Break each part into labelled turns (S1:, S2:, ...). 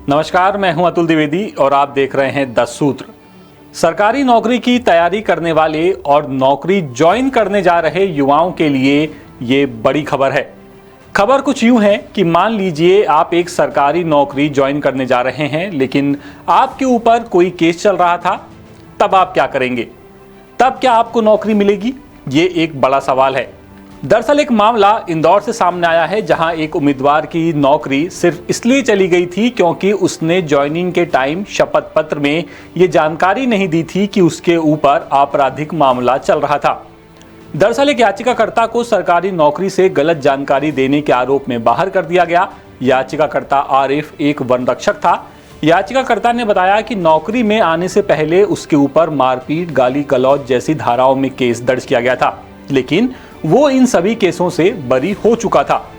S1: नमस्कार, मैं हूं अतुल द्विवेदी और आप देख रहे हैं 10 सूत्र। सरकारी नौकरी की तैयारी करने वाले और नौकरी ज्वाइन करने जा रहे युवाओं के लिए ये बड़ी खबर है। खबर कुछ यूं है कि मान लीजिए आप एक सरकारी नौकरी ज्वाइन करने जा रहे हैं, लेकिन आपके ऊपर कोई केस चल रहा था, तब आप क्या करेंगे? तब क्या आपको नौकरी मिलेगी? ये एक बड़ा सवाल है। दरअसल एक मामला इंदौर से सामने आया है, जहां एक उम्मीदवार की नौकरी सिर्फ इसलिए चली गई थी क्योंकि उसने ज्वाइनिंग के टाइम शपथ पत्र में ये जानकारी नहीं दी थी कि उसके ऊपर आपराधिक मामला चल रहा था। दरअसल एक याचिकाकर्ता को सरकारी नौकरी से गलत जानकारी देने के आरोप में बाहर कर दिया गया। याचिकाकर्ता आरिफ एक वन रक्षक था। याचिकाकर्ता ने बताया कि नौकरी में आने से पहले उसके ऊपर मारपीट, गाली गलौज जैसी धाराओं में केस दर्ज किया गया था, लेकिन वो इन सभी केसों से बरी हो चुका था।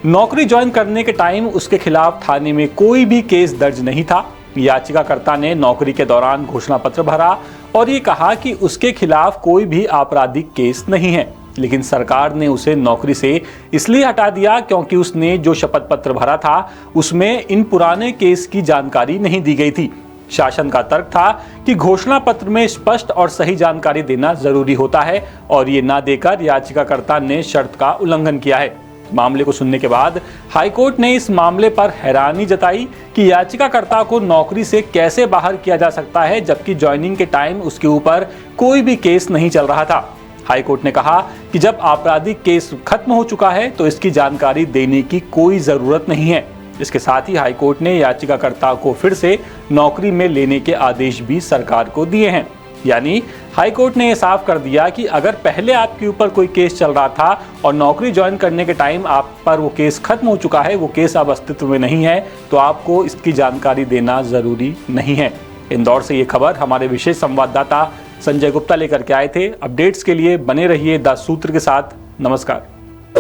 S1: नौकरी ज्वाइन करने के टाइम उसके खिलाफ थाने में कोई भी केस दर्ज नहीं था। याचिकाकर्ता ने नौकरी के दौरान घोषणा पत्र भरा और ये कहा कि उसके खिलाफ कोई भी आपराधिक केस नहीं है, लेकिन सरकार ने उसे नौकरी से इसलिए हटा दिया क्योंकि उसने जो शपथ पत्र भरा था उसमें इन पुराने केस की जानकारी नहीं दी गई थी। शासन का तर्क था कि घोषणा पत्र में स्पष्ट और सही जानकारी देना जरूरी होता है और ये ना देकर याचिकाकर्ता ने शर्त का उल्लंघन किया है। मामले को सुनने के बाद हाईकोर्ट ने इस मामले पर हैरानी जताई कि याचिकाकर्ता को नौकरी से कैसे बाहर किया जा सकता है, जबकि ज्वाइनिंग के टाइम उसके ऊपर कोई भी केस नहीं चल रहा था। हाईकोर्ट ने कहा कि जब आपराधिक केस खत्म हो चुका है तो इसकी जानकारी देने की कोई जरूरत नहीं है। इसके साथ ही हाईकोर्ट ने याचिकाकर्ता को फिर से नौकरी में लेने के आदेश भी सरकार को दिए हैं। यानी हाईकोर्ट ने यह साफ कर दिया कि अगर पहले आपके ऊपर कोई केस चल रहा था और नौकरी ज्वाइन करने के टाइम आप पर वो केस खत्म हो चुका है, वो केस अब अस्तित्व में नहीं है, तो आपको इसकी जानकारी देना जरूरी नहीं है। इंदौर से ये खबर हमारे विशेष संवाददाता संजय गुप्ता लेकर के आए थे। अपडेट्स के लिए बने रहिए 10 सूत्र के साथ। नमस्कार।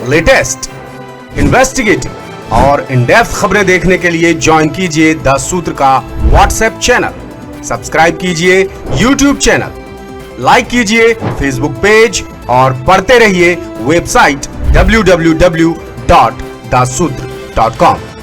S2: लेटेस्ट, इन्वेस्टिगेटिव और इन डेप्थ खबरें देखने के लिए ज्वाइन कीजिए 10 सूत्र का व्हाट्सएप चैनल, सब्सक्राइब कीजिए यूट्यूब चैनल, लाइक कीजिए फेसबुक पेज और पढ़ते रहिए वेबसाइट www.dasudr.com।